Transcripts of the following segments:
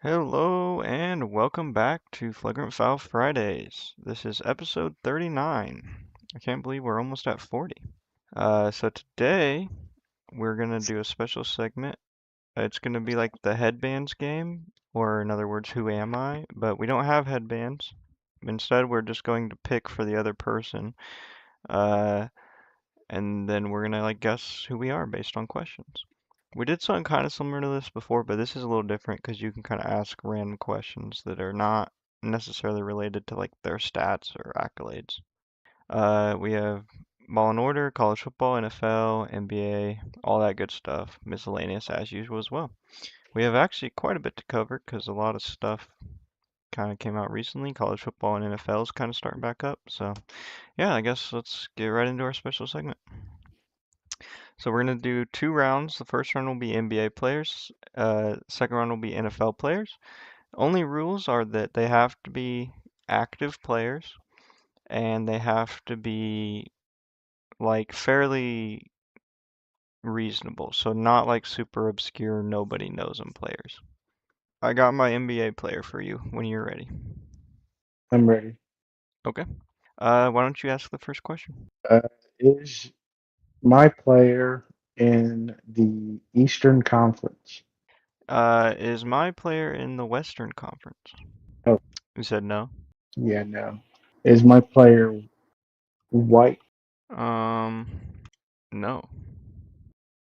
Hello and welcome back to Flagrant Foul Fridays. This is episode 39. I can't believe we're almost at 40. So today we're gonna do a special segment. It's gonna be like the Hedbanz game, or in other words, Who Am I? But we don't have headbands. Instead, we're just going to pick for the other person, uh, and then we're gonna like guess who we are based on questions. We did something kind of similar to this before, but this is a little different because you can kind of ask random questions that are not necessarily related to like their stats or accolades. We have Ball and Order, college football, NFL, NBA, all that good stuff, miscellaneous as usual as well. We have actually quite a bit to cover because a lot of stuff kind of came out recently. College football and NFL is kind of starting back up. So, yeah, I guess let's get right into our special segment. So we're going to do two rounds. The first round will be NBA players. Second round will be NFL players. Only rules are that they have to be active players and they have to be like fairly reasonable. So not like super obscure, nobody knows them players. I got my NBA player for you when you're ready. I'm ready. Okay. Why don't you ask the first question? Uh, is my player in the Eastern Conference? Is my player in the Western Conference? Oh, You said no. yeah, no. Is my player white? Um, no.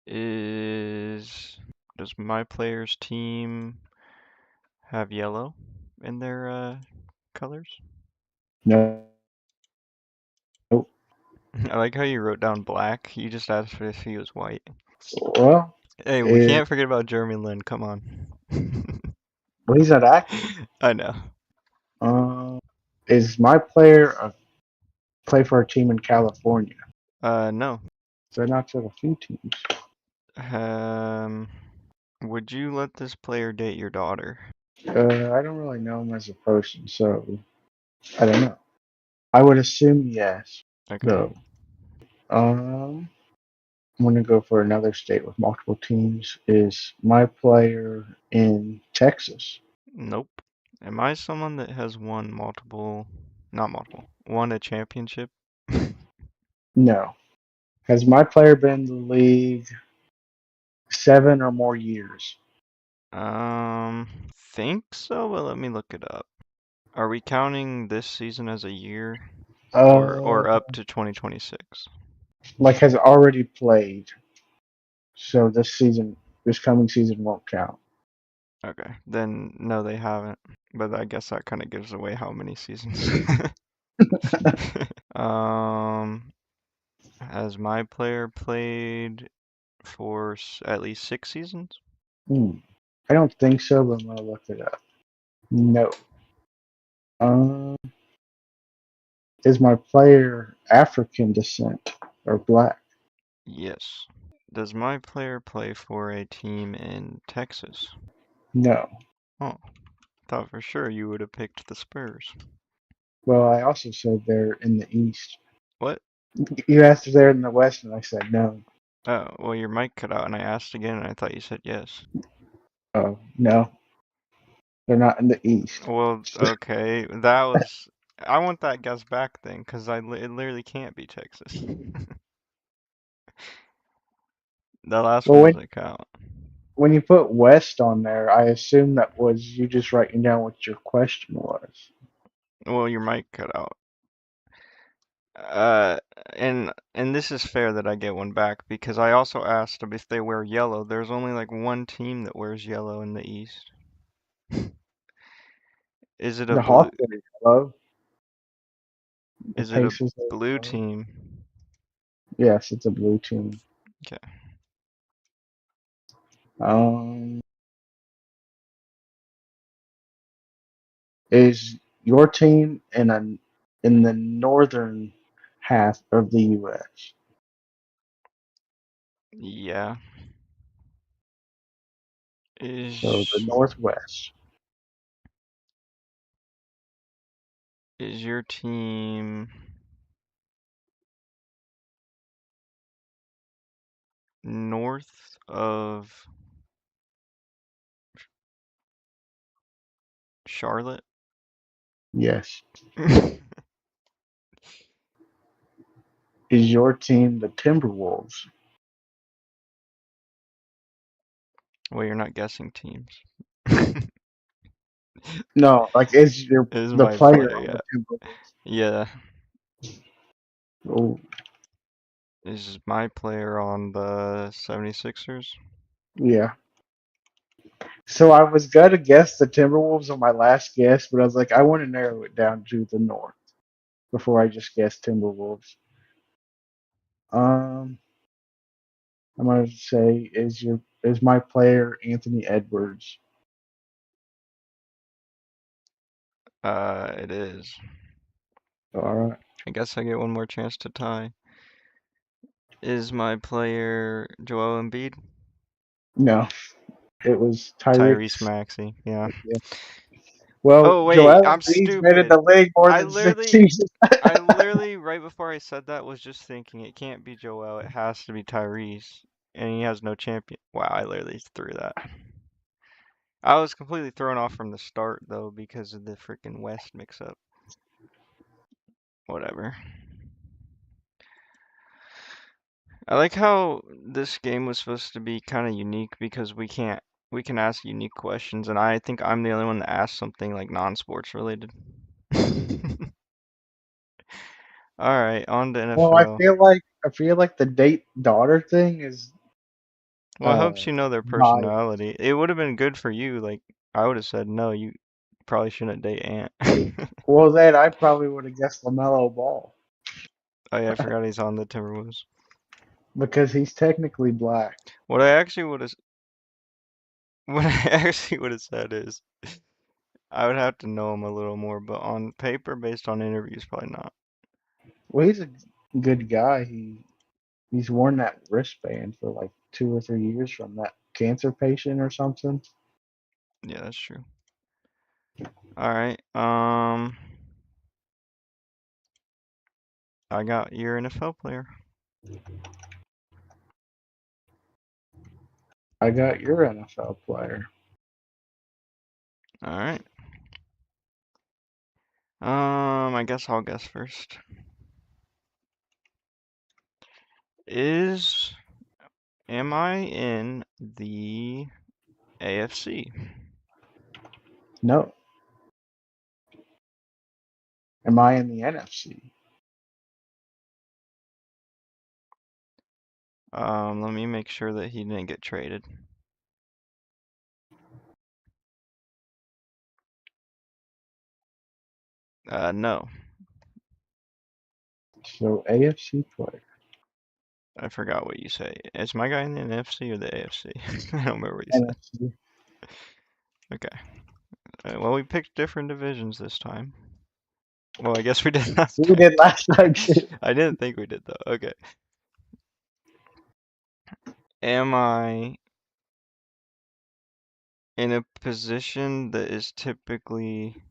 Is does my player's team have yellow in their colors? No. I like how you wrote down black. You just asked if he was white. Well, Hey, we is, can't forget about Jeremy Lin. Come on. well, he's not active. I know. Um, is my player play for a team in California? No. So I knocked out a few teams. Um, would you let this player date your daughter? I don't really know him as a person, so I don't know. I would assume yes, Okay. though. Um, I'm going to go for another state with multiple teams. Is my player in Texas? Nope. Am I someone that has won multiple, not multiple, won a championship? No. Has my player been in the league 7 or more years? Think so, but let me look it up. Are we counting this season as a year Uh, or up to 2026? like has already played. So this coming season won't count. Okay, then no, they haven't. But I guess that kind of gives away how many seasons. Um, has my player played for at least 6 seasons? Hmm. I don't think so, but I'm gonna look it up. No. Um, is my player African descent or black? Yes. Does my player play for a team in Texas? No. Oh, thought for sure you would have picked the Spurs. Well, I also said they're in the East. What? You asked if they're in the West, and I said no. Oh, well, your mic cut out and I asked again and I thought you said yes. Oh, no, they're not in the East. Well, okay, that was. I want that guess back then, because it literally can't be Texas. The last Well, one when doesn't count. when you put West on there, I assume that was you just writing down what your question was. Well, your mic cut out. Uh, and this is fair that I get one back because I also asked them if they wear yellow. There's only like one team that wears yellow in the East. Is it a The blue? Hawks are yellow. The Is it a Pacers are blue yellow. team? Yes, it's a blue team. Okay. Um, is your team in the northern half of the U.S.? Yeah. So the Is Northwest. is your team north of Charlotte. Yes. Is your team the Timberwolves? Well, you're not guessing teams. No, like is your Is the my player player, on yeah. the Timberwolves? Yeah. Oh, Is my player on the 76ers? yeah. So I was gonna guess the Timberwolves on my last guess, but I was like, I want to narrow it down to the North before I just guess Timberwolves. Um, I'm gonna say is my player Anthony Edwards? It is. All right. I guess I get one more chance to tie. Is my player Joel Embiid? No, it was Tyrese Tyrese. Maxey, yeah. Yeah. Well, Oh wait, Joel I'm Embiid's been in stupid. the league more I than six literally, seasons. I literally, right before I said that, was just thinking it can't be Joel, it has to be Tyrese. And he has no champion. Wow, I literally threw that. I was completely thrown off from the start, though, because of the freaking West mix-up. Whatever. I like how this game was supposed to be kind of unique because we can ask unique questions, and I think I'm the only one that asked something like non-sports related. All right, on to Well, NFL. I feel like the date daughter thing is Well, it helps you know their biased. personality. It would have been good for you. Like, I would have said, no, you probably shouldn't date Ant. Well, then I probably would have guessed Lamelo Ball Oh yeah, I forgot he's on the Timberwolves. because he's technically black. What I actually would have, what I actually would have said is, I would have to know him a little more, but on paper, based on interviews, probably not. Well, he's a good guy. He's worn that wristband for like 2 or 3 years from that cancer patient or something. Yeah, that's true. All right. I got your NFL player. I got your NFL player. All right. I guess I'll guess first. Is am I in the AFC? No, am I in the NFC? Let me make sure that he didn't get traded. No. So AFC player. I forgot what you say. Is my guy in the NFC or the AFC? I don't remember what you said. NFC. Okay. Well, we picked different divisions this time. Well, I guess we did last We time did too. last time too. I didn't think we did though. Okay. Am I in a position that is typically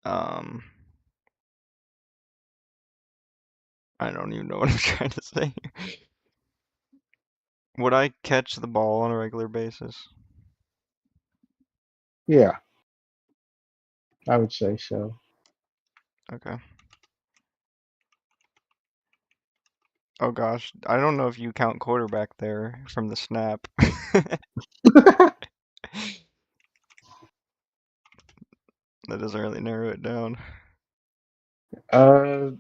um I don't even know what I'm trying to say. Would I catch the ball on a regular basis? Yeah, I would say so. Okay. Oh gosh, I don't know if you count quarterback there from the snap. That doesn't really narrow it down. uh,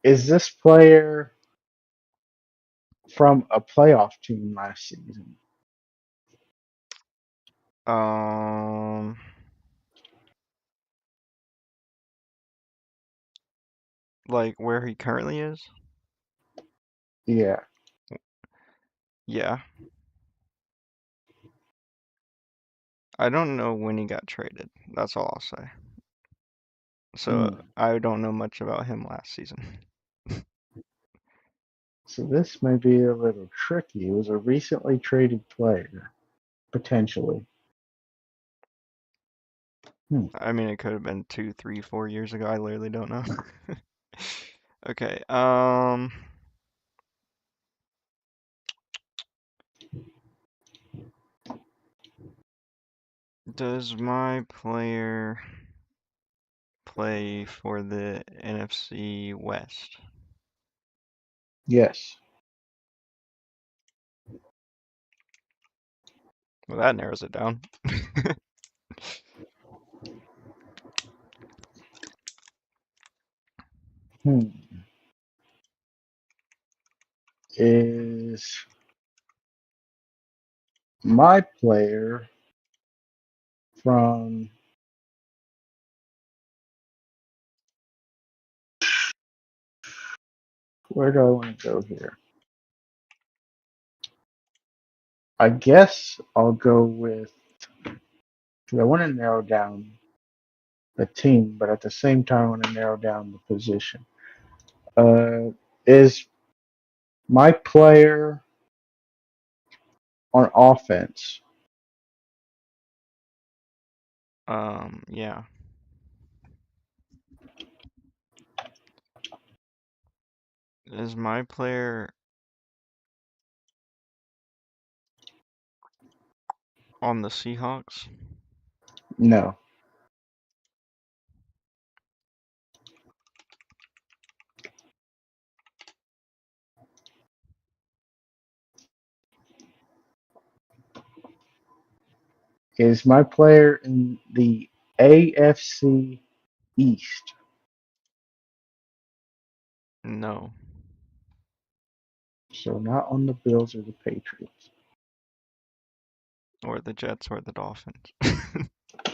is this player from a playoff team last season? Um, like where he currently is? Yeah. Yeah. I don't know when he got traded. That's all I'll say. So Hmm. I don't know much about him last season. So this may be a little tricky. It was a recently traded player, potentially. Hmm. I mean, it could have been 2, 3, 4 years ago. I literally don't know. Okay. Does my player play for the NFC West? Yes. Well, that narrows it down. Hmm. Is my player from where do I want to go here? I guess I'll go with because I want to narrow down the team, but at the same time, I want to narrow down the position. Is my player on offense? Yeah. Is my player on the Seahawks? No. Is my player in the AFC East? No. So not on the Bills or the Patriots. Or the Jets or the Dolphins.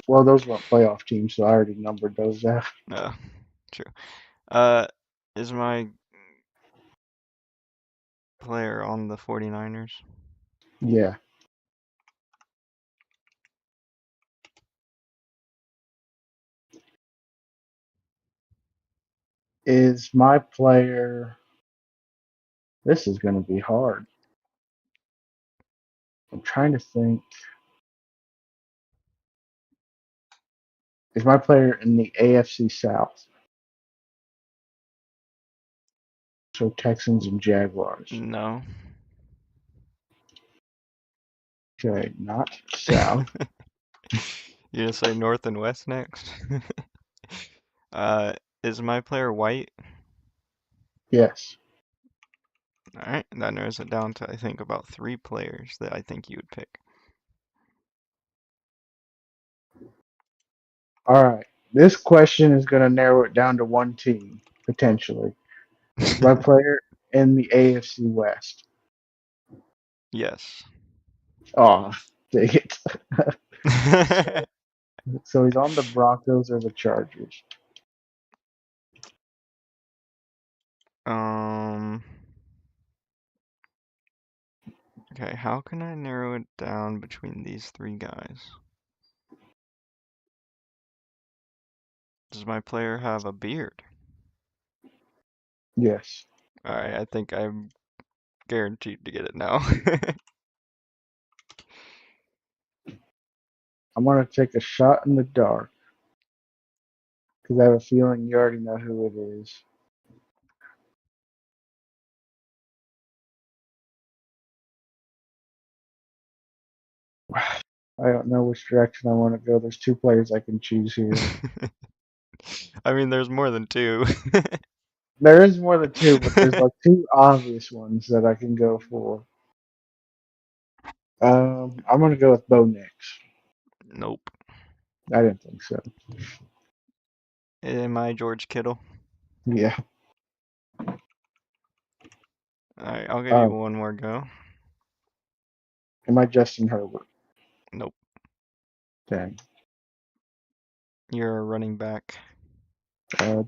Well, those weren't playoff teams, so I already numbered those out. No, true. Uh, is my player on the 49ers? Yeah. Is my player. This is going to be hard. I'm trying to think. Is my player in the AFC South? So Texans and Jaguars. No. Okay, not South. You gonna say North and West next? Uh, is my player white? Yes. Alright, that narrows it down to I think about three players that I think you would pick. All right. This question is going to narrow it down to one team, potentially. Is my player in the AFC West? Yes. Oh, dang it. So he's on the Broncos or the Chargers. Um, okay, how can I narrow it down between these three guys? Does my player have a beard? Yes. Alright, I think I'm guaranteed to get it now. I'm going to take a shot in the dark because I have a feeling you already know who it is. I don't know which direction I want to go. There's two players I can choose here. I mean, there's more than two. There is more than two, but there's like two obvious ones that I can go for. I'm going to go with Bo Nix. Nope. I didn't think so. Am I George Kittle? Yeah. Alright, I'll give you Oh, one more go. am I Justin Herbert? Nope. Dang. You're a running back.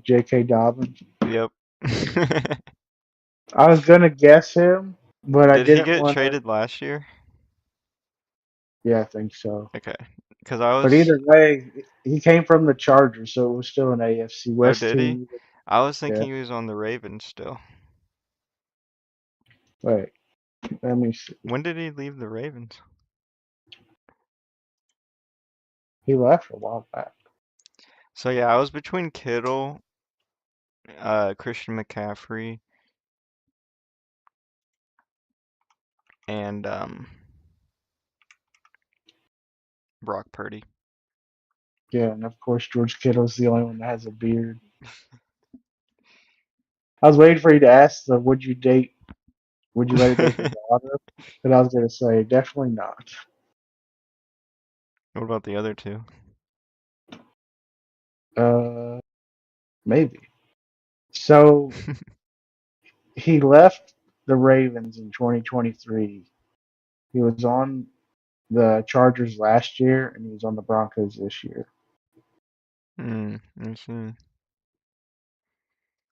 J.K. Dobbins. Yep. I was going to guess him, but I Did he didn't get want to. traded last year? Yeah, I think so. Okay. Because I But was. either way, he came from the Chargers, so it was still an AFC Oh, West did he? team. I was Yeah. thinking he was on the Ravens still. Wait, let me see. When did he leave the Ravens? He left a while back. So yeah, I was between Kittle, Christian McCaffrey, and Brock Purdy. Yeah, and of course George Kittle's the only one that has a beard. I was waiting for you to ask the would you rather date your daughter? But I was gonna say definitely not. What about the other two? Uh maybe. So he left the Ravens in 2023. He was on the Chargers last year and he was on the Broncos this year. I see.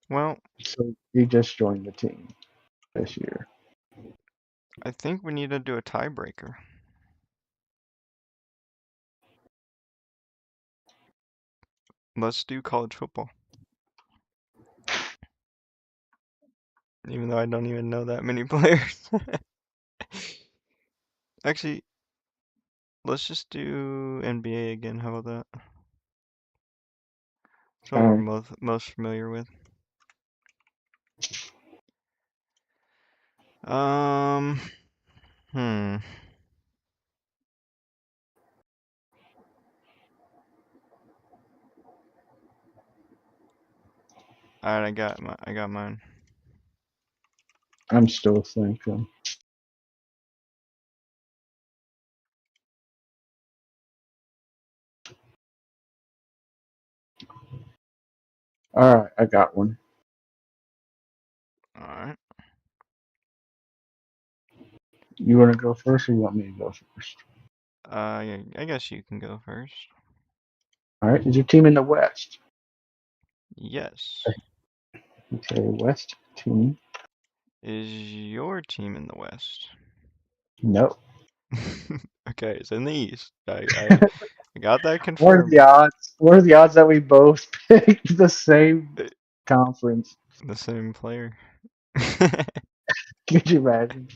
Well, So he just joined the team this year. I think we need to do a tiebreaker. Let's do college football. Even though I don't even know that many players. Actually, let's just do NBA again. How about that? That's what we're Um, most familiar with. Um, hmm. All right, I got mine. I'm still thinking. All right, I got one. All right. You want to go first, or you want me to go first? Yeah, I guess you can go first. All right, is your team in the West? Yes. Okay, West team. Is your team in the West? No. Okay, it's in the East. I got that What are the confirmed. odds? What are the odds that we both picked the same Uh, conference? The same player. Could you imagine?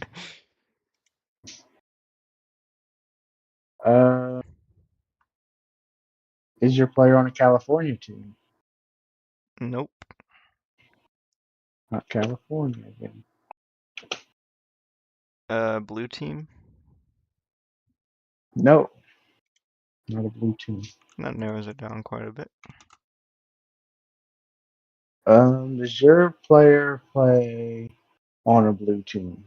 Uh, is your player on a California team? Nope. Not California again. Blue team? No, not a blue team. That narrows it down quite a bit. Does your player play on a blue team?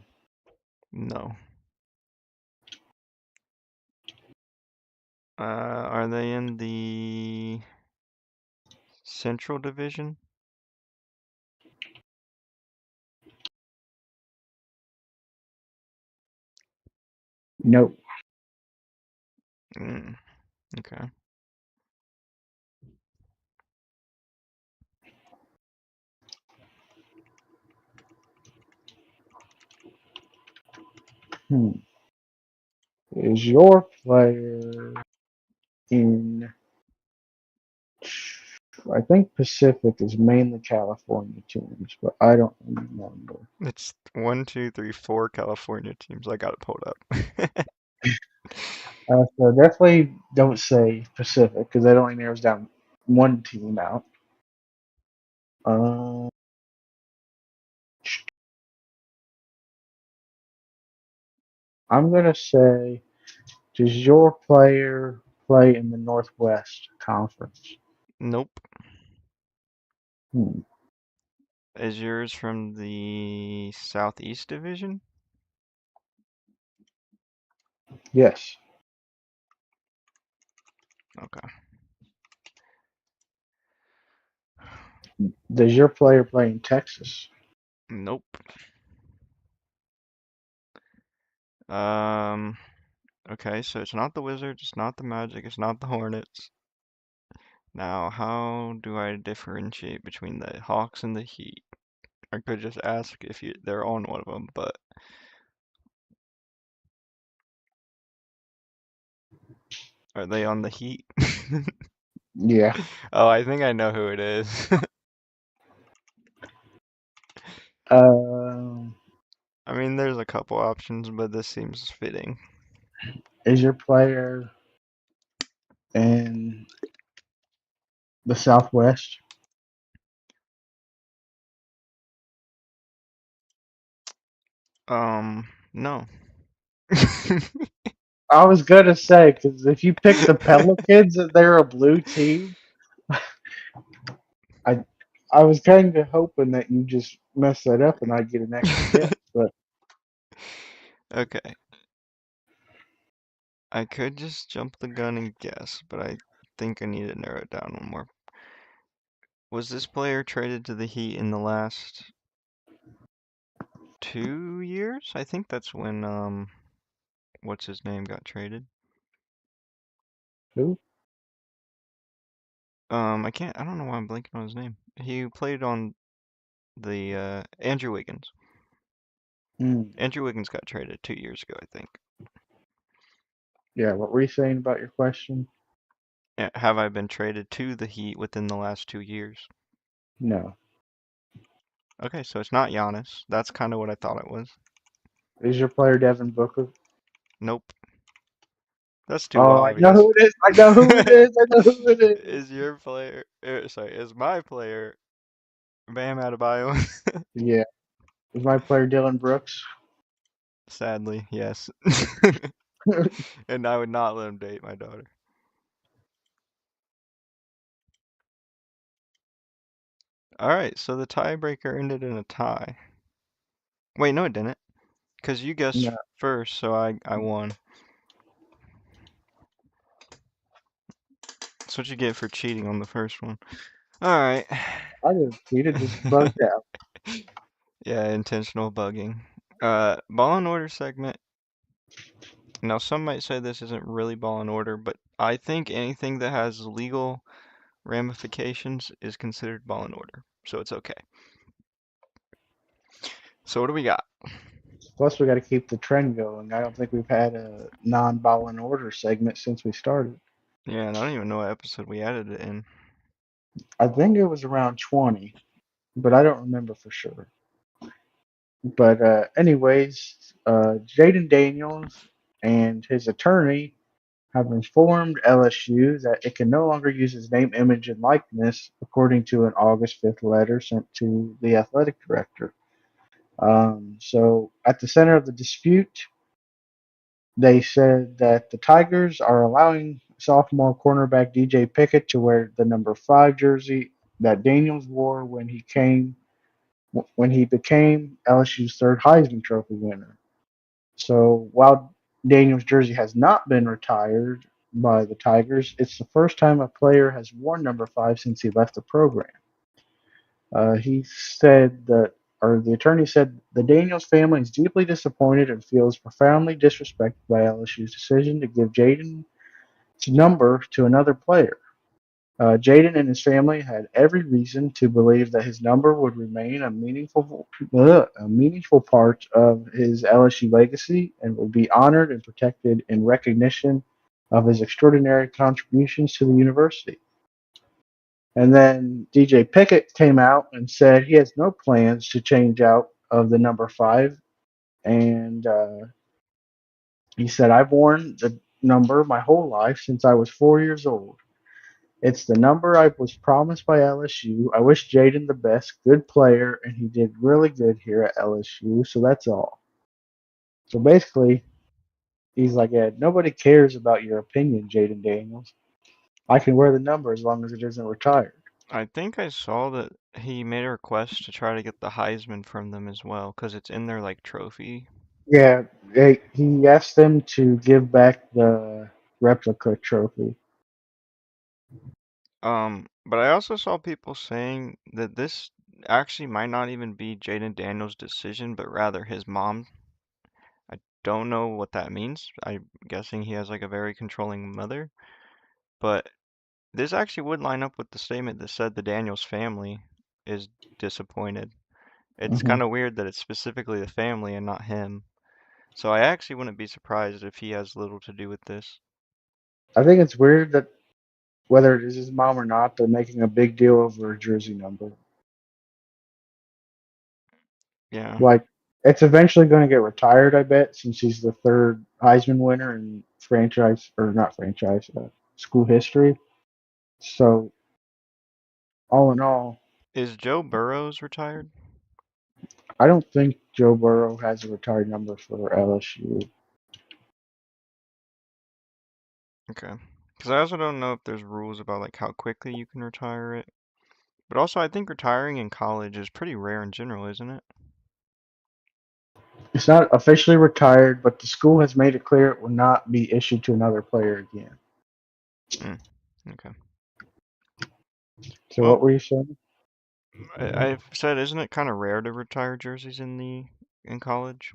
No. Are they in the Central Division? No. Mm, okay. Hmm. Is your player in? I think Pacific is mainly California teams, but I don't remember. It's one, two, three, four California teams. I got it pulled up. So definitely don't say Pacific because that only narrows down one team out. Uh, I'm gonna say, does your player play in the Northwest Conference? Nope. Hmm. Is yours from the Southeast Division? Yes. Okay. Does your player play in Texas? Nope. Um, okay, so it's not the Wizards, it's not the Magic, it's not the Hornets. Now, how do I differentiate between the Hawks and the Heat? I could just ask if they're on one of them, but are they on the Heat? Yeah. Oh, I think I know who it is. Um, I mean, there's a couple options, but this seems fitting. is your player in the Southwest? No. I was gonna say because if you pick the Pelicans and they're a blue team, I I was kind of hoping that you just mess that up and I'd get an extra guess. But Okay, I could just jump the gun and guess, but I think I need to narrow it down one more. Was this player traded to the Heat in the last 2 years? I think that's when what's his name got traded. who? I don't know why I'm blanking on his name. He played on the Andrew Wiggins. Hmm. Andrew Wiggins got traded 2 years ago, I think. Yeah, what were you saying about your question? Have I been traded to the Heat within the last 2 years? No. Okay, so it's not Giannis. That's kind of what I thought it was. Is your player Devin Booker? Nope. That's too Oh, I know obvious. who it is. I know who it is. I know who it is. Is your player, sorry, is my player Bam Adebayo? Yeah. Is my player Dylan Brooks? Sadly, yes. And I would not let him date my daughter. All right, so the tiebreaker ended in a tie. Wait, no, it didn't. Because you guessed No, first, so I won. That's what you get for cheating on the first one. All right. I didn't cheat. It just bugged out. Yeah, intentional bugging. Ball and order segment. Now, some might say this isn't really ball and order, but I think anything that has legal ramifications is considered ball and order, so it's okay. So what do we got? Plus, we got to keep the trend going. I don't think we've had a non-ball and order segment since we started. Yeah, and I don't even know what episode we added it in. I think it was around 20, but I don't remember for sure. But anyways, Jaden Daniels and his attorney have informed LSU that it can no longer use his name, image, and likeness, according to an August 5th letter sent to the athletic director. So, at the center of the dispute, they said that the Tigers are allowing sophomore cornerback DJ Pickett to wear the number 5 jersey that Daniels wore when he became LSU's third Heisman Trophy winner. So while Daniels' jersey has not been retired by the Tigers, it's the first time a player has worn number 5 since he left the program. He said that, or the attorney said, the Daniels family is deeply disappointed and feels profoundly disrespected by LSU's decision to give Jaden's number to another player. Jaden and his family had every reason to believe that his number would remain a meaningful part of his LSU legacy and would be honored and protected in recognition of his extraordinary contributions to the university. And then DJ Pickett came out and said he has no plans to change out of the number 5. And he said, I've worn the number my whole life since I was 4 years old. It's the number I was promised by LSU. I wish Jaden the best, good player, and he did really good here at LSU. So that's all. So basically, he's like, yeah, nobody cares about your opinion, Jaden Daniels. I can wear the number as long as it isn't retired. I think I saw that he made a request to try to get the Heisman from them as well, because it's in their like trophy. Yeah, he asked them to give back the replica trophy. But I also saw people saying that this actually might not even be Jaden Daniels' decision, but rather his mom. I don't know what that means. I'm guessing he has like a very controlling mother, but this actually would line up with the statement that said the Daniels family is disappointed. It's Hmm. kind of weird that it's specifically the family and not him. So I actually wouldn't be surprised if he has little to do with this. I think it's weird that whether it is his mom or not, they're making a big deal over a jersey number. Yeah. Like, it's eventually going to get retired, I bet, since he's the third Heisman winner in franchise, or not franchise, school history. So, all in all, Is Joe Burrows retired? I don't think Joe Burrow has a retired number for LSU. Okay. Because I also don't know if there's rules about like how quickly you can retire it. But also, I think retiring in college is pretty rare in general, isn't it? It's not officially retired, but the school has made it clear it will not be issued to another player again. Mm, okay. So Well, what were you saying? I've said, isn't it kind of rare to retire jerseys in college?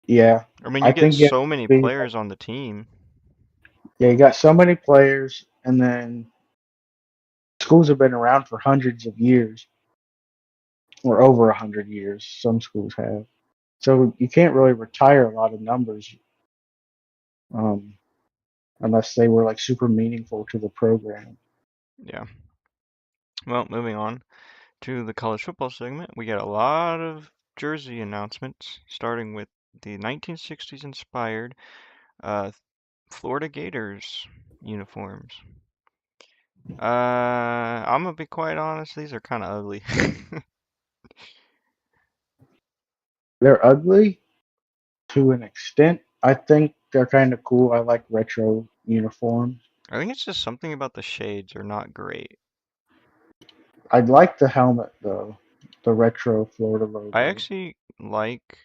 Yeah, I mean, I you get think you have so to many be players on the team. yeah, you got so many players, and then schools have been around for hundreds of years, or over 100 years. Some schools have, so you can't really retire a lot of numbers um, unless they were like super meaningful to the program. Yeah. Well, moving on to the college football segment, we get a lot of jersey announcements, starting with the 1960s inspired uh, Florida Gators uniforms. I'm gonna be quite honest, these are kind of ugly. They're ugly to an extent. I think they're kind of cool. I like retro uniforms. I think it's just something about the shades are not great. I like the helmet though, the retro Florida I logo. actually like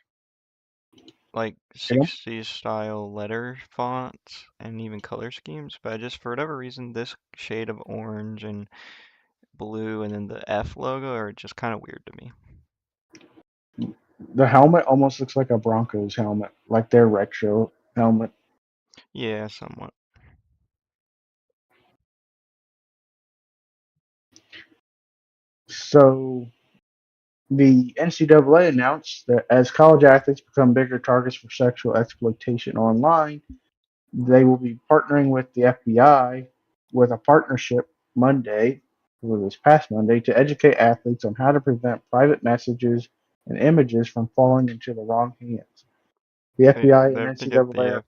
You know, 60s style letter fonts and even color schemes, but I just for whatever reason this shade of orange and blue and then the F logo are just kind of weird to me. the helmet almost looks like a Broncos helmet, like their retro helmet. Yeah, somewhat. So the NCAA announced that as college athletes become bigger targets for sexual exploitation online, they will be partnering with the FBI with a partnership Monday, this past Monday, to educate athletes on how to prevent private messages and images from falling into the wrong hands. The FBI They and have to get NCAA the are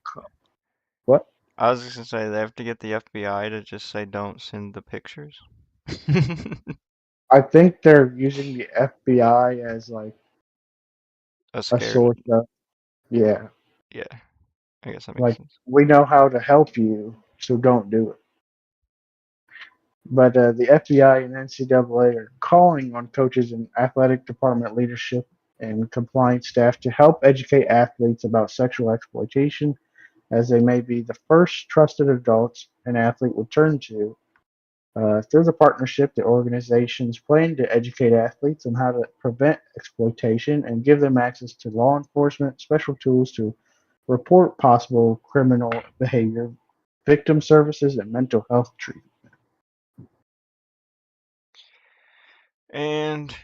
what? I was just gonna say they have to get the FBI to just say don't send the pictures. I think they're using the FBI as like A a scared, source of yeah, yeah, I guess that makes like sense. we know how to help you, so don't do it. But the FBI and NCAA are calling on coaches and athletic department leadership and compliance staff to help educate athletes about sexual exploitation, as they may be the first trusted adults an athlete will turn to. Through the partnership, the organizations plan to educate athletes on how to prevent exploitation and give them access to law enforcement, special tools to report possible criminal behavior, victim services, and mental health treatment. And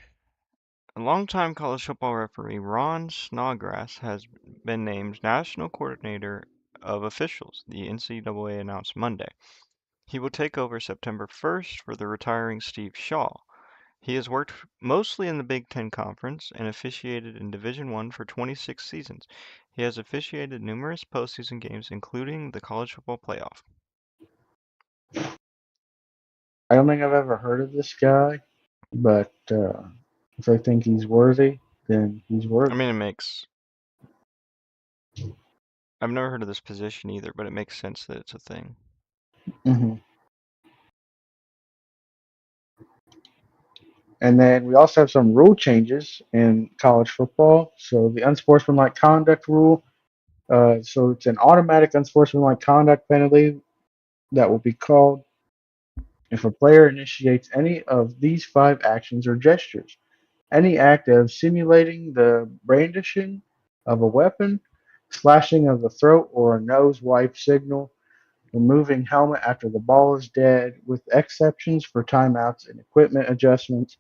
a longtime college football referee Ron Snodgrass has been named National Coordinator of Officials, the NCAA announced Monday. He will take over September 1st for the retiring Steve Shaw. He has worked mostly in the Big Ten Conference and officiated in Division I for 26 seasons. He has officiated numerous postseason games, including the College Football Playoff. I don't think I've ever heard of this guy, but if I think he's worthy, then he's I worthy. mean, it makes. I've never heard of this position either, but it makes sense that it's a thing. Hmm. And then we also have some rule changes in college football. So the unsportsmanlike conduct rule. So it's an automatic unsportsmanlike conduct penalty that will be called if a player initiates any of these five actions or gestures. Any act of simulating the brandishing of a weapon, slashing of the throat or a nose wipe signal, removing helmet after the ball is dead, with exceptions for timeouts and equipment adjustments,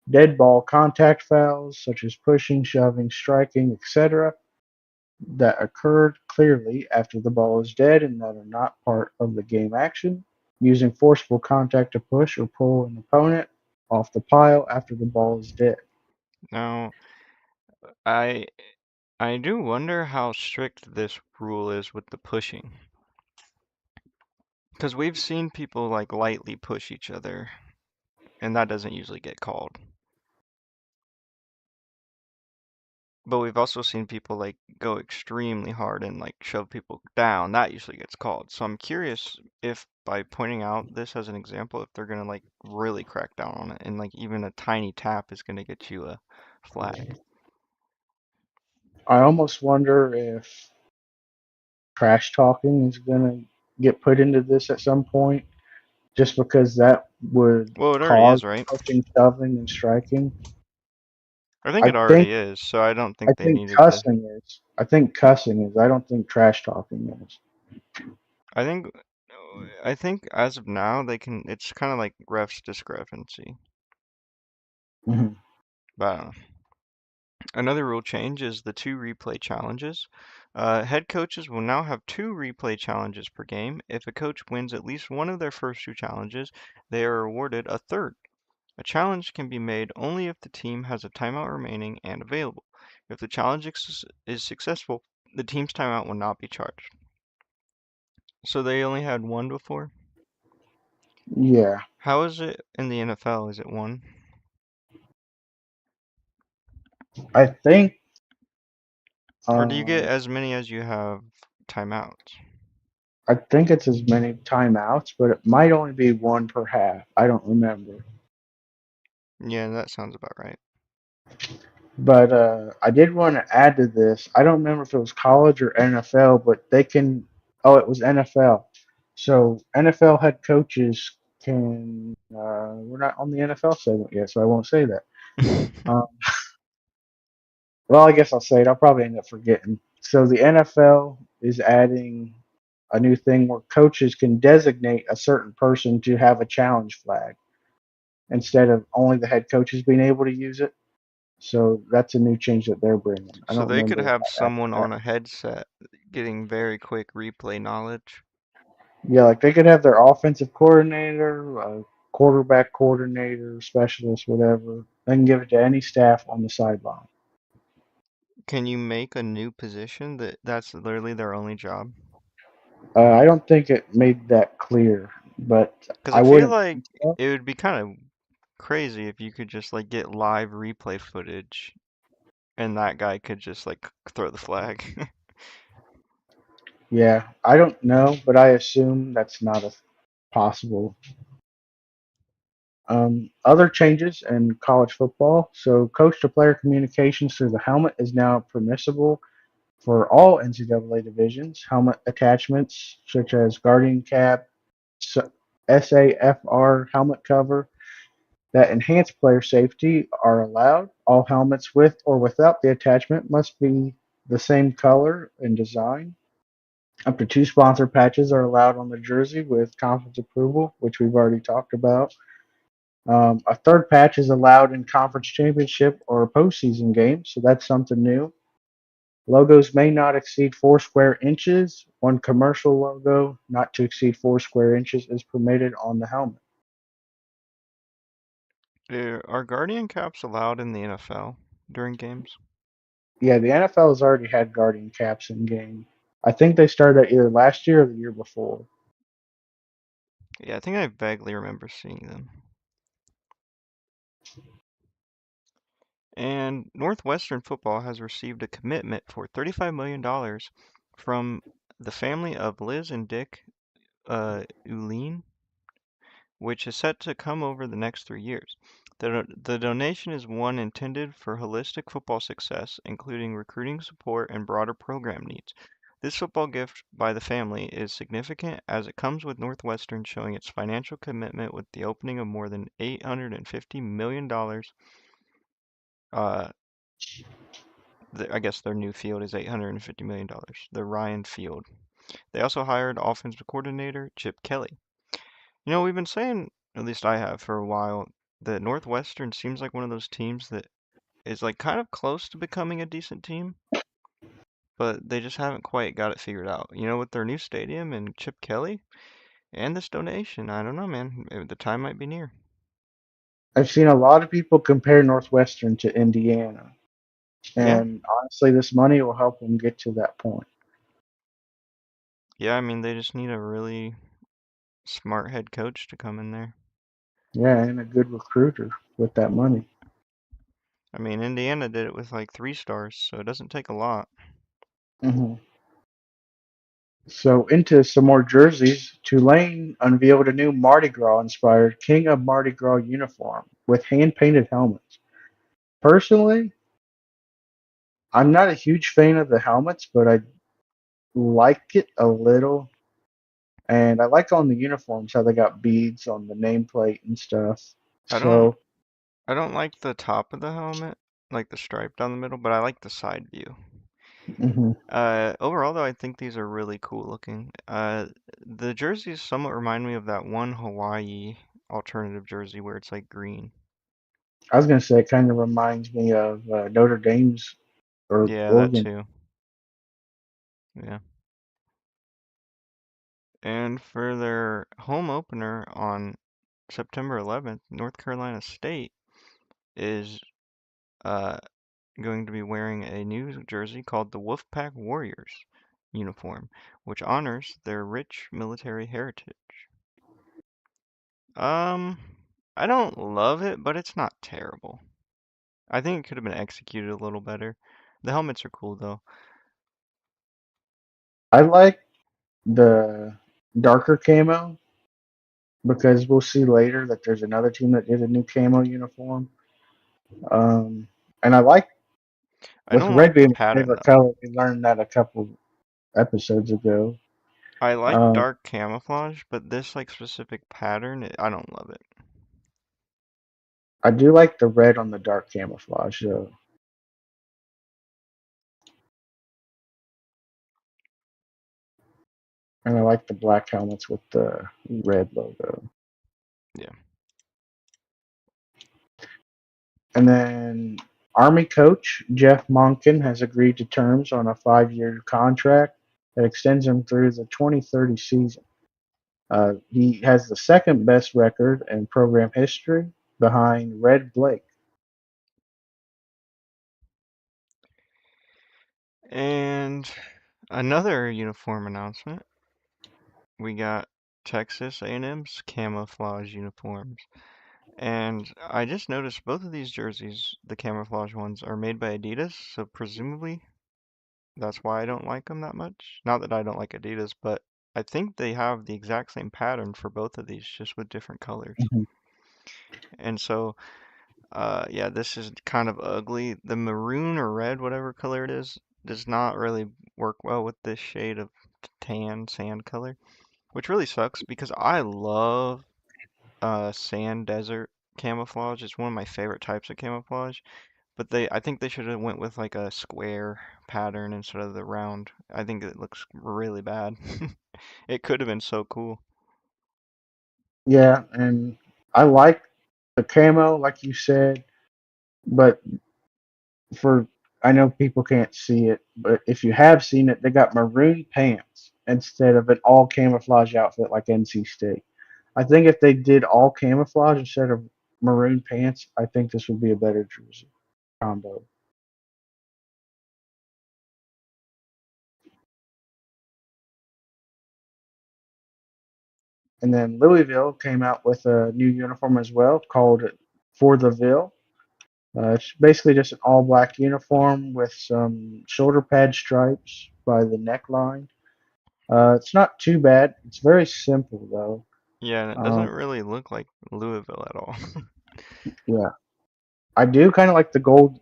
dead ball contact fouls such as pushing, shoving, striking, etc., that occurred clearly after the ball is dead and that are not part of the game action, using forceful contact to push or pull an opponent off the pile after the ball is dead. Now, I I do wonder how strict this rule is with the pushing. Because we've seen people like lightly push each other, and that doesn't usually get called. But we've also seen people like go extremely hard and like shove people down. That usually gets called. So I'm curious if by pointing out this as an example, if they're gonna like really crack down on it and like even a tiny tap is gonna get you a flag. I almost wonder if trash talking is going to get put into this at some point, just because that would Well, it already cause is, right? pushing, shoving, and striking. I think I it think already is, so I don't I think they think needed to. cussing is. I think cussing is. I don't think trash talking is. I think I think as of now they can. It's kind of like refs discrepancy. Mhm. But I don't know. Another rule change is the two replay challenges. Head coaches will now have two replay challenges per game. If a coach wins at least one of their first two challenges, they are awarded a third. A challenge can be made only if the team has a timeout remaining and available. If the challenge is successful, the team's timeout will not be charged. So they only had one before? Yeah, How is it in the NFL? Is it one? I think. Or do you get Uh, as many as you have timeouts? I think it's as many timeouts, but it might only be one per half. I don't remember. Yeah, that sounds about right. But I did want to add to this. I don't remember if it was college or NFL, but they can. Oh, it was NFL. So NFL head coaches can. We're not on the NFL segment yet, so I won't say that. Um, well, I guess I'll say it. I'll probably end up forgetting. So the NFL is adding a new thing where coaches can designate a certain person to have a challenge flag instead of only the head coaches being able to use it. So that's a new change that they're bringing. I So don't they could remember have after someone that. on a headset getting very quick replay knowledge. Yeah, like they could have their offensive coordinator, quarterback coordinator, specialist, whatever. They can give it to any staff on the sideline. Can you make a new position that's literally their only job? I don't think it made that clear, but Because I I feel wouldn't like think so. it would be kind of crazy if you could just like get live replay footage and that guy could just like throw the flag. Yeah, I don't know, but I assume that's not a possible. Other changes in college football. So, coach to player communications through the helmet is now permissible for all NCAA divisions. Helmet attachments such as Guardian Cap, SAFR helmet cover that enhance player safety are allowed. All helmets with or without the attachment must be the same color and design. Up to two sponsor patches are allowed on the jersey with conference approval, which we've already talked about. A third patch is allowed in conference championship or postseason games, so that's something new. Logos may not exceed 4 square inches. One commercial logo, not to exceed 4 square inches, is permitted on the helmet. Are Guardian caps allowed in the NFL during games? Yeah, the NFL has already had Guardian caps in game. I think they started either last year or the year before. Yeah, I think I vaguely remember seeing them. And Northwestern football has received a commitment for $35 million from the family of Liz and Dick Uline, which is set to come over the next 3 years. The donation is one intended for holistic football success, including recruiting support and broader program needs. This football gift by the family is significant as it comes with Northwestern showing its financial commitment with the opening of more than $850 million. Uh, I guess their new field is $850 million, the Ryan Field. They also hired offensive coordinator Chip Kelly. We've been saying, at least I have for a while, that Northwestern seems like one of those teams that is like kind of close to becoming a decent team, but they just haven't quite got it figured out. With their new stadium and Chip Kelly and this donation, I don't know, man. The time might be near. I've seen a lot of people compare Northwestern to Indiana, Yeah, and honestly, this money will help them get to that point. yeah. I mean, they just need a really smart head coach to come in there. Yeah, and a good recruiter with that money. I mean, Indiana did it with like 3 stars, so it doesn't take a lot. Hmm. So into some more jerseys, Tulane unveiled a new Mardi Gras inspired King of Mardi Gras uniform with hand painted helmets. Personally, I'm not a huge fan of the helmets, but I like it a little. And I like on the uniforms how they got beads on the nameplate and stuff. I don't So, I don't like the top of the helmet, like the stripe down the middle, but I like the side view. mhm. Overall though, I think these are really cool looking. The jerseys somewhat remind me of that one Hawaii alternative jersey where it's like green. I was gonna say it kind of reminds me of Notre Dame's or Yeah, that Oregon. too. Yeah. And for their home opener on September 11th, North Carolina State is uh, going to be wearing a new jersey called the Wolfpack Warriors uniform, which honors their rich military heritage. Um, I don't love it, but it's not terrible. I think it could have been executed a little better. The helmets are cool though. I like the darker camo because we'll see later that there's another team that did a new camo uniform. Um, and I like I with don't red like the being my pattern favorite though. color. We learned that a couple episodes ago. I like Um, dark camouflage, but this like specific pattern, I don't love it. I do like the red on the dark camouflage though, and I like the black helmets with the red logo. Yeah. And then Army coach Jeff Monken has agreed to terms on a 5-year contract that extends him through the 2030 season. He has the second best record in program history behind Red Blake. And another uniform announcement. We got Texas A&M's camouflage uniforms. And I just noticed both of these jerseys, the camouflage ones, are made by Adidas, so presumably that's why I don't like them that much. Not that I don't like Adidas, but I think they have the exact same pattern for both of these, just with different colors. Mhm. And so, yeah, this is kind of ugly. The maroon or red, whatever color it is, does not really work well with this shade of tan sand color, which really sucks because I love sand desert camouflage. It's one of my favorite types of camouflage. But I think they should have went with like a square pattern instead of the round. I think it looks really bad. It could have been so cool. Yeah, and I like the camo, like you said, but for I know people can't see it, but if you have seen it, they got maroon pants instead of an all camouflage outfit like NC State. I think if they did all camouflage instead of maroon pants, I think this would be a better jersey combo. And then Louisville came out with a new uniform as well called For the Ville. It's basically just an all black uniform with some shoulder pad stripes by the neckline. It's not too bad. It's very simple though. Yeah, and it doesn't Um, really look like Louisville at all. yeah, I do kind of like the gold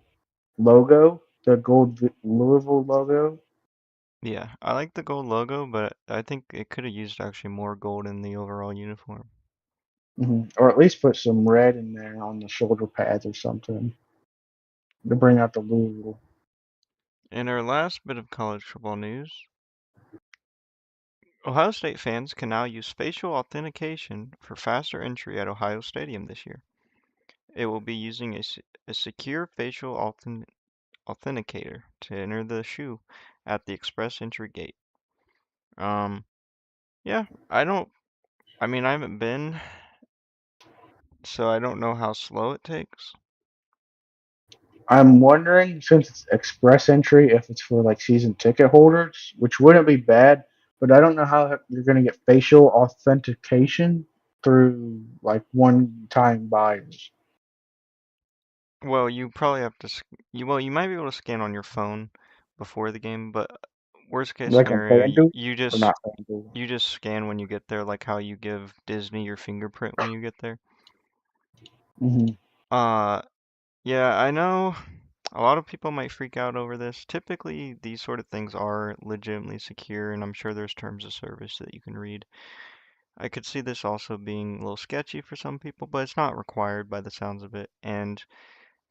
logo, the gold Louisville logo. Yeah, I like the gold logo, but I think it could have used actually more gold in the overall uniform. Or at least put some red in there on the shoulder pads or something to bring out the Louisville. In our last bit of college football news, Ohio State fans can now use facial authentication for faster entry at Ohio Stadium this year. It will be using a secure facial authenticator to enter the shoe at the express entry gate. Um, yeah, I mean, I haven't been, so I don't know how slow it takes. I'm wondering, since it's express entry, if it's for like season ticket holders, which wouldn't be bad, but I don't know how you're going to get facial authentication through like one time buyers. Well, you probably have to. You might be able to scan on your phone before the game, but worst case Like on scenario, FanDuel you or just not FanDuel? you just scan when you get there, like how you give Disney your fingerprint when you get there. Hmm. Uh, yeah, I know a lot of people might freak out over this. Typically, these sort of things are legitimately secure, and I'm sure there's terms of service that you can read. I could see this also being a little sketchy for some people, but it's not required by the sounds of it.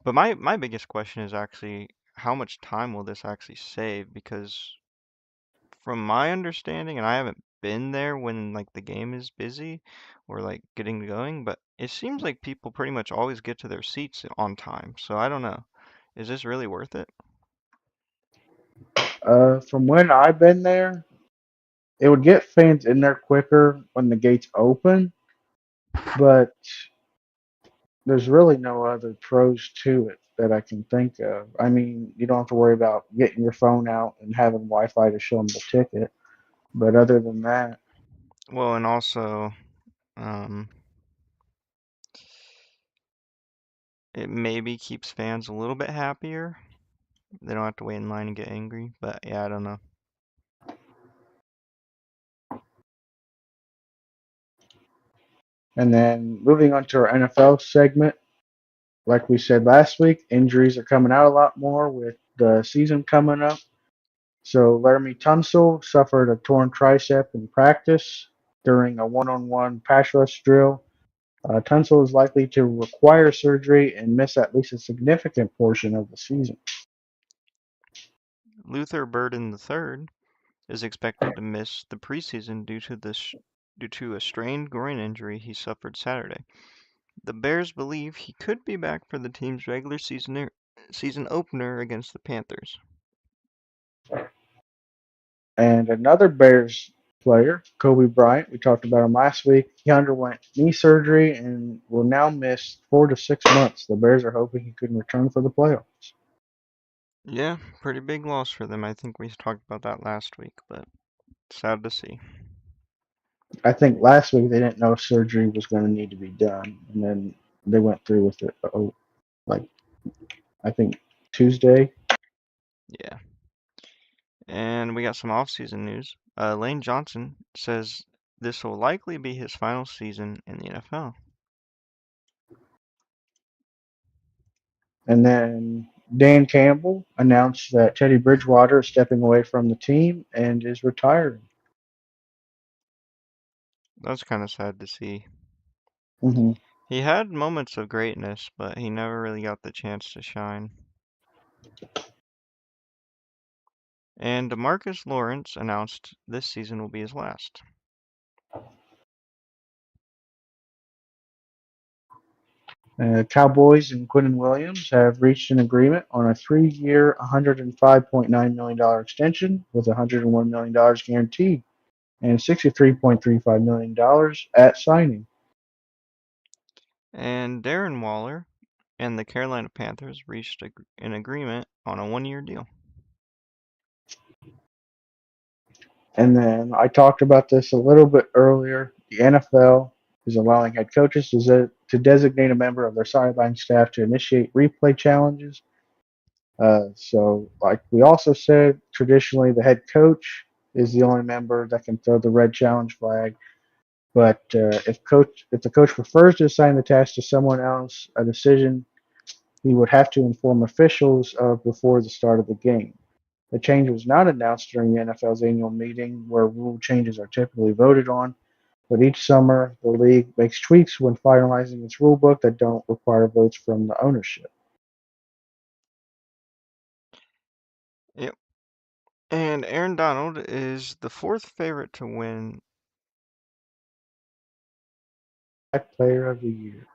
But my biggest question is actually how much time will this actually save? Because from my understanding, and I haven't been there when like the game is busy or like getting going, but it seems like people pretty much always get to their seats on time. So I don't know. Is this really worth it? From when I've been there, it would get fans in there quicker when the gates open, but there's really no other pros to it that I can think of. I mean, you don't have to worry about getting your phone out and having Wi-Fi to show them the ticket. But other than that, Well, and also, um, it maybe keeps fans a little bit happier. They don't have to wait in line and get angry. But yeah, I don't know. and then moving on to our NFL segment, like we said last week, injuries are coming out a lot more with the season coming up. So Laramie Tunsil suffered a torn tricep in practice during a one-on-one pass rush drill. Tunsil is likely to require surgery and miss at least a significant portion of the season. Luther Burden III is expected to miss the preseason due to a strained groin injury he suffered Saturday. The Bears believe he could be back for the team's regular season opener against the Panthers. And another Bears player, Kobe Bryant, we talked about him last week. He underwent knee surgery and will now miss 4 to 6 months. The Bears are hoping he can return for the playoffs. Yeah, pretty big loss for them. I think we talked about that last week, but sad to see. I think last week they didn't know surgery was going to need to be done, and then they went through with it. Oh, like I think Tuesday. Yeah. And we got some off-season news. Lane Johnson says this will likely be his final season in the NFL. And then Dan Campbell announced that Teddy Bridgewater is stepping away from the team and is retiring. That's kind of sad to see. Hmm. He had moments of greatness, but he never really got the chance to shine. And DeMarcus Lawrence announced this season will be his last. Cowboys and Quinnen Williams have reached an agreement on a 3-year, $105.9 million extension with $101 million guaranteed and $63.35 million at signing. And Darren Waller and the Carolina Panthers reached an agreement on a 1 year deal. And then I talked about this a little bit earlier. The NFL is allowing head coaches to designate a member of their sideline staff to initiate replay challenges. So, like we also said, traditionally the head coach is the only member that can throw the red challenge flag. But if the coach prefers to assign the task to someone else, a decision he would have to inform officials of before the start of the game. The change was not announced during the NFL's annual meeting, where rule changes are typically voted on. But each summer, the league makes tweaks when finalizing its rulebook that don't require votes from the ownership. Yep. And Aaron Donald is the fourth favorite to win Player of the year.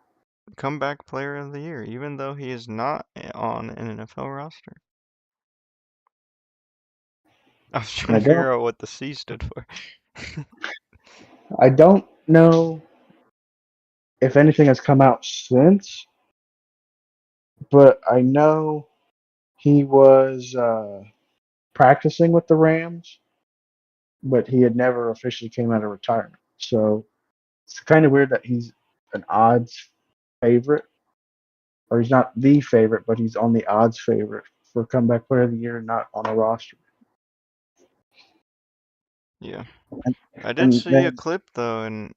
Comeback Player of the Year, even though he is not on an NFL roster. I was And trying to figure out what the C stood for. I don't know if anything has come out since, but I know he was practicing with the Rams, but he had never officially came out of retirement. So it's kind of weird that he's an odds favorite. or he's not the favorite, but he's on the odds favorite for comeback player of the year, not on a roster. Yeah. And, I did and see a then clip though, and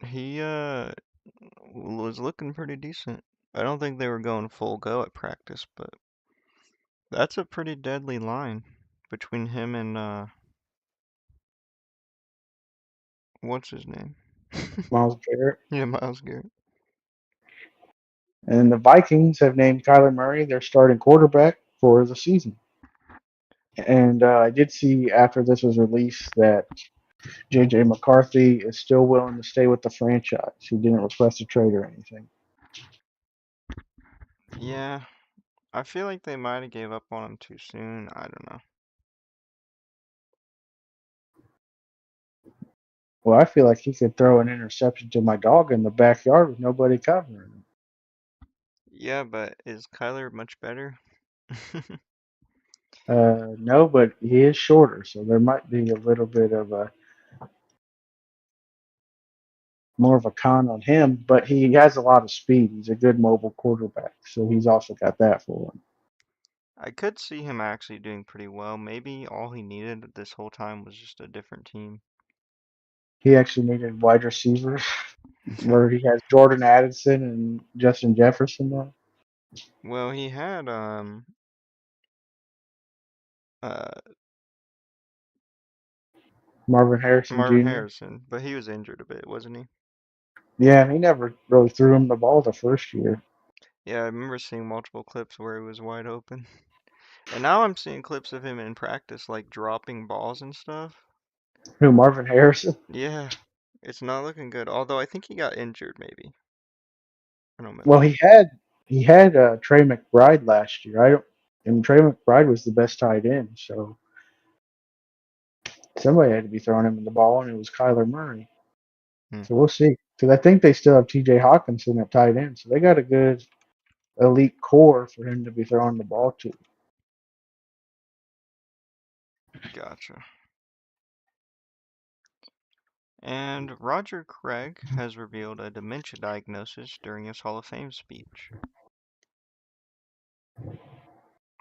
he was looking pretty decent. I don't think they were going full go at practice, but that's a pretty deadly line between him and what's his name? Miles Garrett. Yeah, Miles Garrett. And the Vikings have named Kyler Murray their starting quarterback for the season. And I did see after this was released that J.J. McCarthy is still willing to stay with the franchise. He didn't request a trade or anything. Yeah, I feel like they might have gave up on him too soon. I don't know. Well, I feel like he could throw an interception to my dog in the backyard with nobody covering him. Yeah, but is Kyler much better? No, but he is shorter, so there might be a little bit of a more of a con on him. But he has a lot of speed. He's a good mobile quarterback, so he's also got that for him. I could see him actually doing pretty well. Maybe all he needed this whole time was just a different team. He actually needed wide receivers, where he has Jordan Addison and Justin Jefferson now. Well, he had uh Marvin Harrison Marvin Jr. Harrison, but he was injured a bit, wasn't he? Yeah, he never really threw him the ball the first year. Yeah, I remember seeing multiple clips where he was wide open. And now I'm seeing clips of him in practice like dropping balls and stuff. Who, Marvin Harrison? Yeah, it's not looking good. Although I think he got injured maybe. I don't Well, remember. he had Trey McBride last year. I don't, and Trey McBride was the best tight end, so somebody had to be throwing him the ball, and it was Kyler Murray. Hmm, So we'll see. Because I think they still have T.J. Hawkinson at tight end, so they got a good elite core for him to be throwing the ball to. gotcha. And Roger Craig has revealed a dementia diagnosis during his Hall of Fame speech.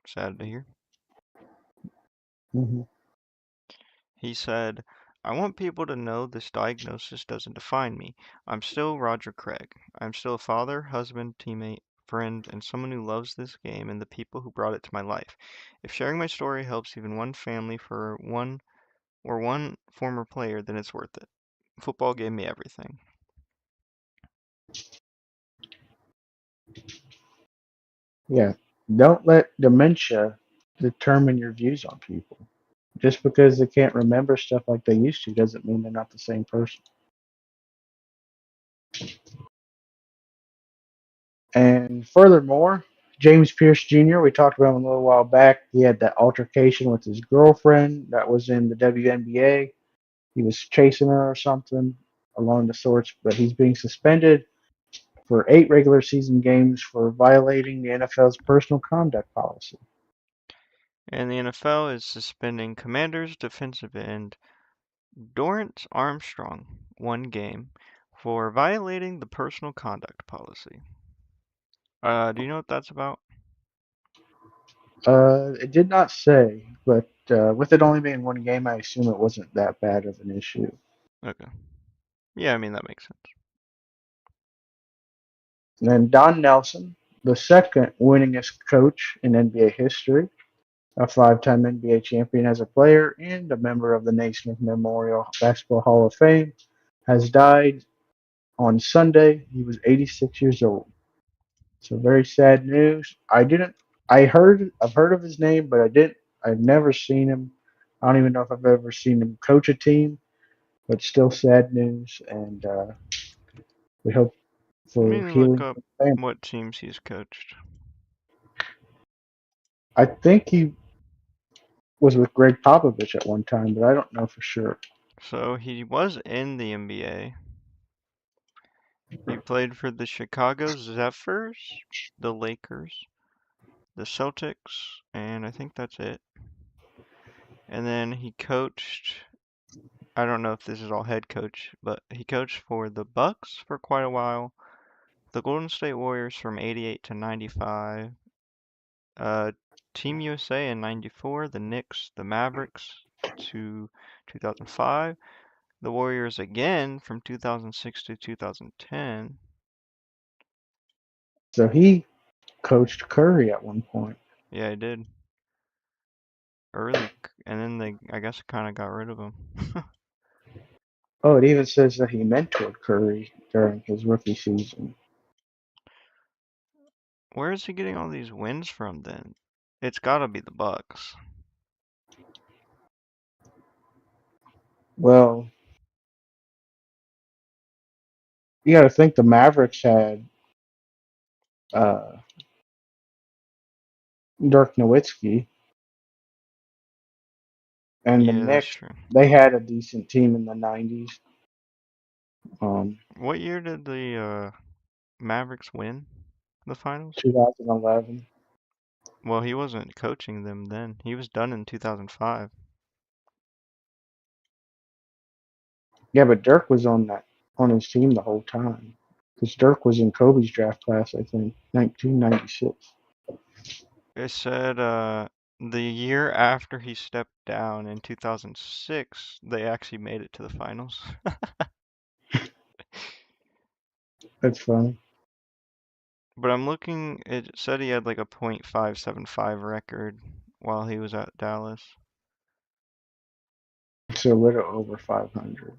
Sad to hear. Hmm. He said, I want people to know this diagnosis doesn't define me. I'm still Roger Craig. I'm still a father, husband, teammate, friend, and someone who loves this game and the people who brought it to my life. If sharing my story helps even one family for one or one former player, then it's worth it. Football gave me everything. Yeah, don't let dementia determine your views on people. Just because they can't remember stuff like they used to doesn't mean they're not the same person. And furthermore, James Pierce Jr., we talked about him a little while back. He had that altercation with his girlfriend that was in the WNBA. He was chasing her or something along the sorts, but he's being suspended for 8 regular season games for violating the NFL's personal conduct policy. And the NFL is suspending Commanders defensive end Dorrance Armstrong 1 game for violating the personal conduct policy. Do you know what that's about? It did not say, but with it only being 1 game, I assume it wasn't that bad of an issue. Okay. Yeah, I mean that makes sense. And then Don Nelson, the second winningest coach in NBA history, a 5-time NBA champion as a player, and a member of the Naismith Memorial Basketball Hall of Fame, has died on Sunday. He was 86 years old. So very sad news. I've heard of his name, but I've never seen him. I don't even know if I've ever seen him coach a team, but still sad news. And we hope Let for me look healing up for the family. what teams he's coached. I think he was with Greg Popovich at one time, but I don't know for sure. So he was in the NBA. He played for the Chicago Zephyrs, the Lakers, the Celtics, and I think that's it. And then he coached, I don't know if this is all head coach, but he coached for the Bucks for quite a while, the Golden State Warriors from 88 to 95, uh, Team USA in 94, the Knicks, the Mavericks to 2005, the Warriors again from 2006 to 2010. So he coached Curry at one point. Yeah, I did early, and then they, I guess, kind of got rid of him. Oh, it even says that he mentored Curry during his rookie season. Where is he getting all these wins from then? It's gotta be the Bucks. Well, you got to think the Mavericks had uh, Dirk Nowitzki, and the Yeah, that's Knicks. true. They had a decent team in the '90s. Um, What year did the Mavericks win the finals? 2011. Well, he wasn't coaching them then. He was done in 2005. Yeah, but Dirk was on his team the whole time because Dirk was in Kobe's draft class, I think, 1996. It said the year after he stepped down in 2006, they actually made it to the finals. That's funny. But I'm looking, it said he had like a .575 record while he was at Dallas. It's a little over 500.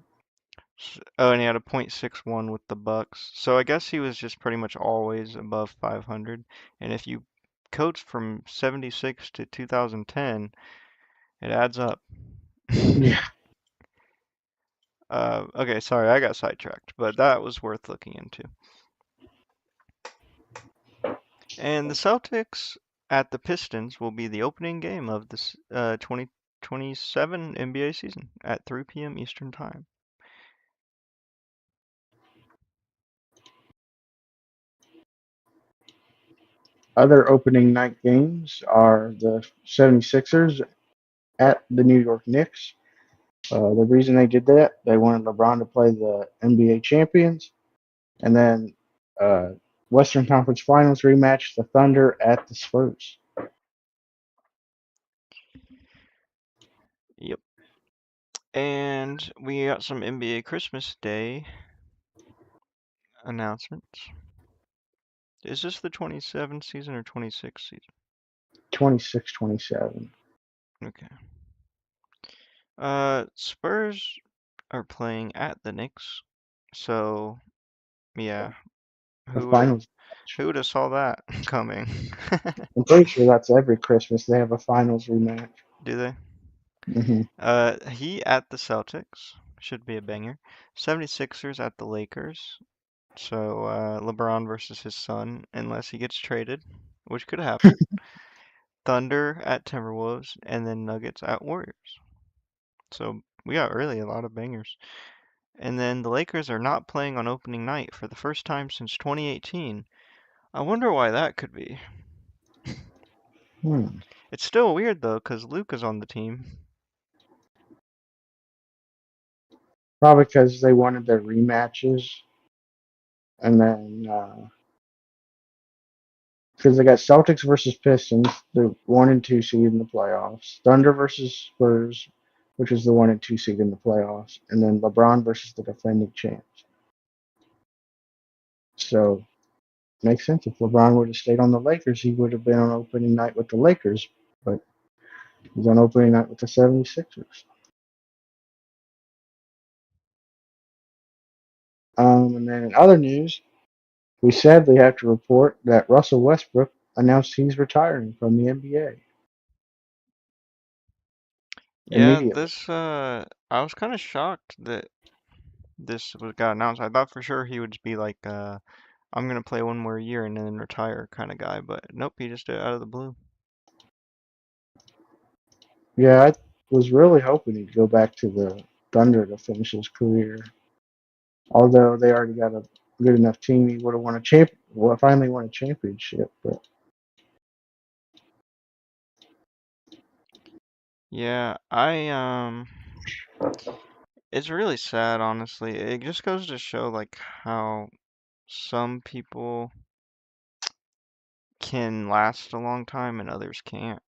Oh, and he had a .61 with the Bucks. So I guess he was just pretty much always above 500. And if you coach from 76 to 2010, it adds up. Yeah. Okay, sorry, I got sidetracked, but that was worth looking into. And the Celtics at the Pistons will be the opening game of this 2027 NBA season at 3 p.m. Eastern Time. Other opening night games are the 76ers at the New York Knicks. The reason they did that, they wanted LeBron to play the NBA champions. And then uh, Western Conference Finals rematch, the Thunder at the Spurs. Yep. And we got some NBA Christmas Day announcements. Is this the 27 season or 26 season? 26-27. Okay. Spurs are playing at the Knicks. So, yeah, The who would have finals. who would have saw that coming? I'm pretty sure that's every Christmas they have a finals rematch. Do they? Hmm. He at the Celtics should be a banger. 76ers at the Lakers. So, LeBron versus his son, unless he gets traded, which could happen. Thunder at Timberwolves, and then Nuggets at Warriors. So we got really a lot of bangers. And then the Lakers are not playing on opening night for the first time since 2018. I wonder why that could be. Hmm. It's still weird though, because Luke is on the team. Probably because they wanted their rematches. And then because they got Celtics versus Pistons, the 1 and 2 seed in the playoffs. Thunder versus Spurs, which is the 1 and 2 seed in the playoffs. And then LeBron versus the defending champs. So makes sense. If LeBron would have stayed on the Lakers, he would have been on opening night with the Lakers. But he's on opening night with the 76ers. And then in other news, we sadly have to report that Russell Westbrook announced he's retiring from the NBA Yeah, immediately. I was kind of shocked that this was got announced. I thought for sure he would be like, I'm gonna play one more year and then retire kind of guy, but nope, he just did it out of the blue. Yeah, I was really hoping he'd go back to the Thunder to finish his career. Although they already got a good enough team, he would have won a well, finally won a championship. But Yeah, it's really sad, honestly. It just goes to show like how some people can last a long time and others can't.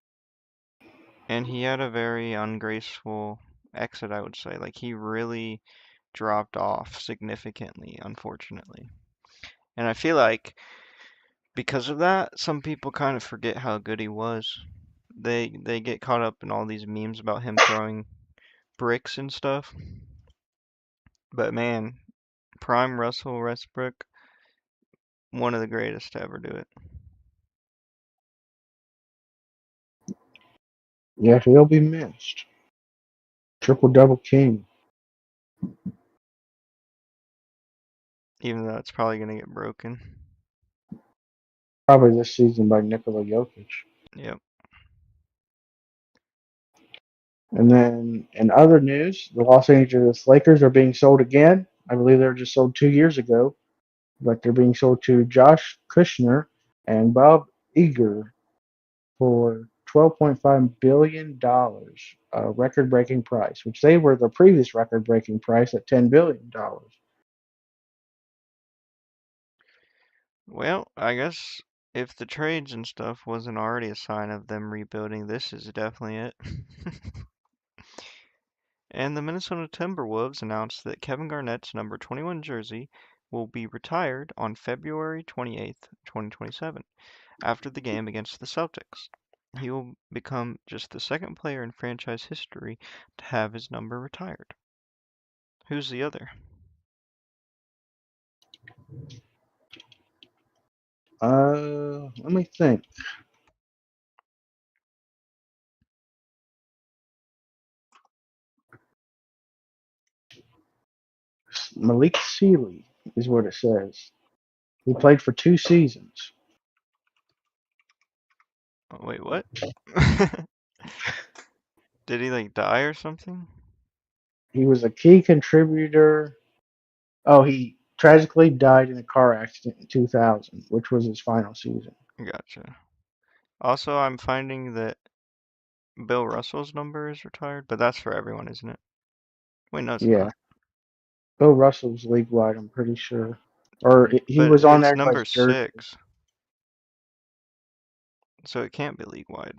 And he had a very ungraceful exit, I would say. Like, he really dropped off significantly, unfortunately. And I feel like because of that, some people kind of forget how good he was. They get caught up in all these memes about him throwing bricks and stuff. But man, prime Russell Westbrook, one of the greatest to ever do it. Yeah, he'll be missed. Triple double king. Even though it's probably gonna get broken. Probably this season by Nikola Jokic. Yep. And then in other news, the Los Angeles Lakers are being sold again. I believe they were just sold 2 years ago, but they're being sold to Josh Kushner and Bob Iger for $12.5 billion, a record breaking price, which they were the previous record breaking price at $10 billion. Well, I guess if the trades and stuff wasn't already a sign of them rebuilding, this is definitely it. And the Minnesota Timberwolves announced that Kevin Garnett's number 21 jersey will be retired on February 28th, 2027, after the game against the Celtics. He will become just the second player in franchise history to have his number retired. Who's the other? Let me think. Malik Sealy is what it says. He played for 2 seasons. Oh, wait, what? Did he like die or something? He was a key contributor. Oh, he tragically died in a car accident in 2000, which was his final season. Gotcha. Also, I'm finding that Bill Russell's number is retired, but that's for everyone, isn't it? Wait, no, it's Yeah, not. Bill Russell's league wide, I'm pretty sure. Or he But was on it's there by number his jersey. 6, so it can't be league wide.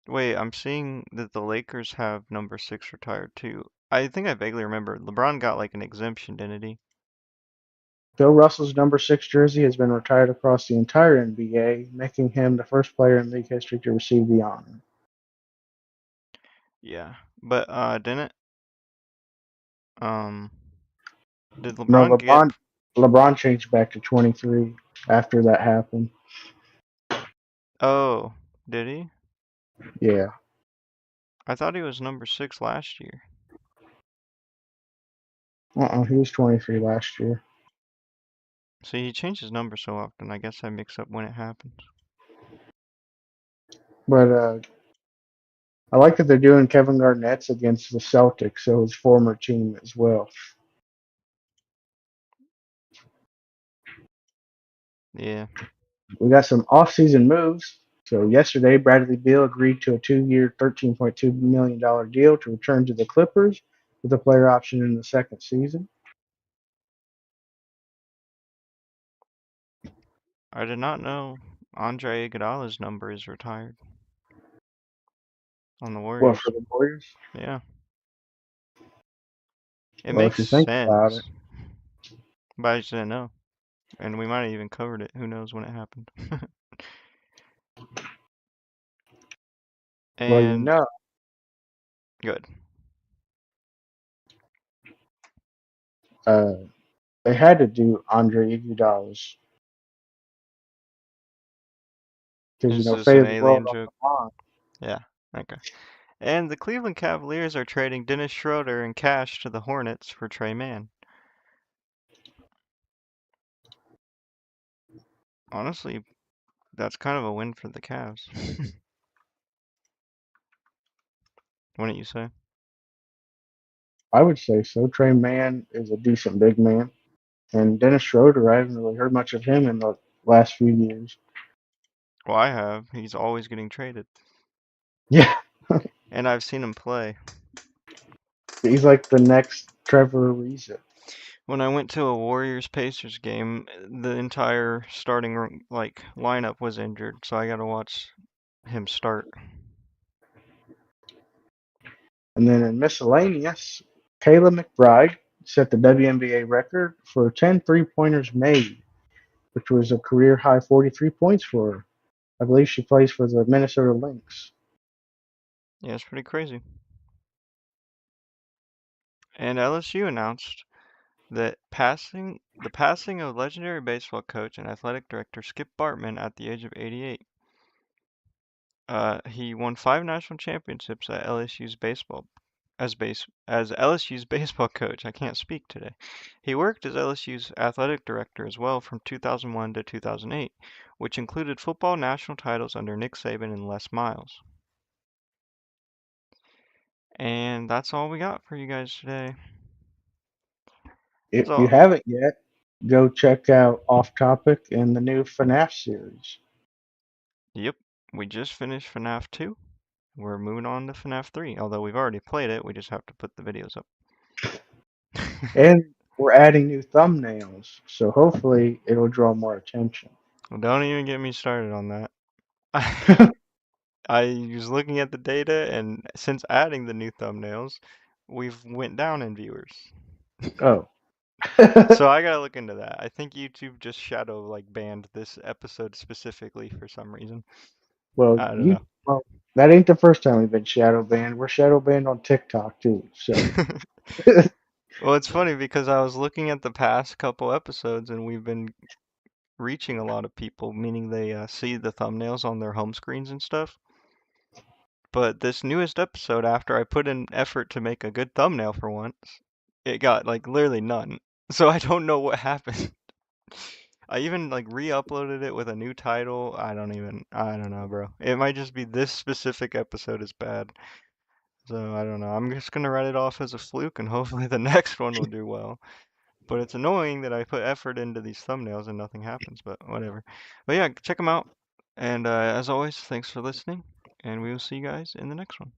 Wait, I'm seeing that the Lakers have number 6 retired too. I think I vaguely remember LeBron got like an exemption, didn't he? Bill Russell's number 6 jersey has been retired across the entire NBA, making him the first player in league history to receive the honor. Yeah. But didn't um did No, LeBron get LeBron changed back to 23 after that happened. Oh, did he? Yeah. I thought he was number 6 last year. He was 23 last year. See, he changes number so often. I guess I mix up when it happens. But I like that they're doing Kevin Garnett's against the Celtics, so his former team as well. Yeah. We got some off-season moves. So yesterday, Bradley Beal agreed to a 2-year, $13.2 million deal to return to the Clippers with a player option in the second season. I did not know Andre Iguodala's number is retired on the Well, for Warriors. the Warriors, Yeah. It well, if makes you think about it, sense, but I just didn't know. And we might have even covered it. Who knows when it happened. well, And good. uh, they had to do Andre Iguodala's because Is this fate an of the world alien on joke? the line. Yeah. Okay. And the Cleveland Cavaliers are trading Dennis Schroeder and cash to the Hornets for Trey Mann. Honestly, that's kind of a win for the Cavs. Wouldn't you say? I would say so. Trey Mann is a decent big man, and Dennis Schroeder, I haven't really heard much of him in the last few years. Well, I have. He's always getting traded. Yeah, And I've seen him play. He's like the next Trevor Ariza. When I went to a Warriors Pacers game, the entire starting like lineup was injured, so I got to watch him start. And then in miscellaneous, Kayla McBride set the WNBA record for 10 three-pointers made, which was a career high 43 points for her. I believe she plays for the Minnesota Lynx. Yeah, it's pretty crazy. And LSU announced that the passing of legendary baseball coach and athletic director Skip Bartman at the age of 88. He won 5 national championships at LSU's baseball as LSU's baseball coach. I can't speak today. He worked as LSU's athletic director as well from 2001 to 2008, which included football national titles under Nick Saban and Les Miles. And that's all we got for you guys today. If you So, haven't yet, go check out Off Topic and the new FNAF series. yep, we just finished FNAF 2. We're moving on to FNAF 3, although we've already played it, we just have to put the videos up. And we're adding new thumbnails, so hopefully it'll draw more attention. Well, don't even get me started on that. I was looking at the data, and since adding the new thumbnails, we've went down in viewers. Oh. So I gotta look into that. I think YouTube just shadow like banned this episode specifically for some reason. Well, I don't know. that ain't the first time we've been shadow banned. We're shadow banned on TikTok too. So Well, it's funny because I was looking at the past couple episodes, and we've been reaching a lot of people, meaning they see the thumbnails on their home screens and stuff. But this newest episode, after I put in effort to make a good thumbnail for once, it got like literally none. So I don't know what happened. I even like re-uploaded it with a new title. I don't know, bro. It might just be this specific episode is bad. So I don't know. I'm just gonna write it off as a fluke and hopefully the next one will do well. But it's annoying that I put effort into these thumbnails and nothing happens, but whatever. But yeah, check them out. And as always, thanks for listening, and we will see you guys in the next one.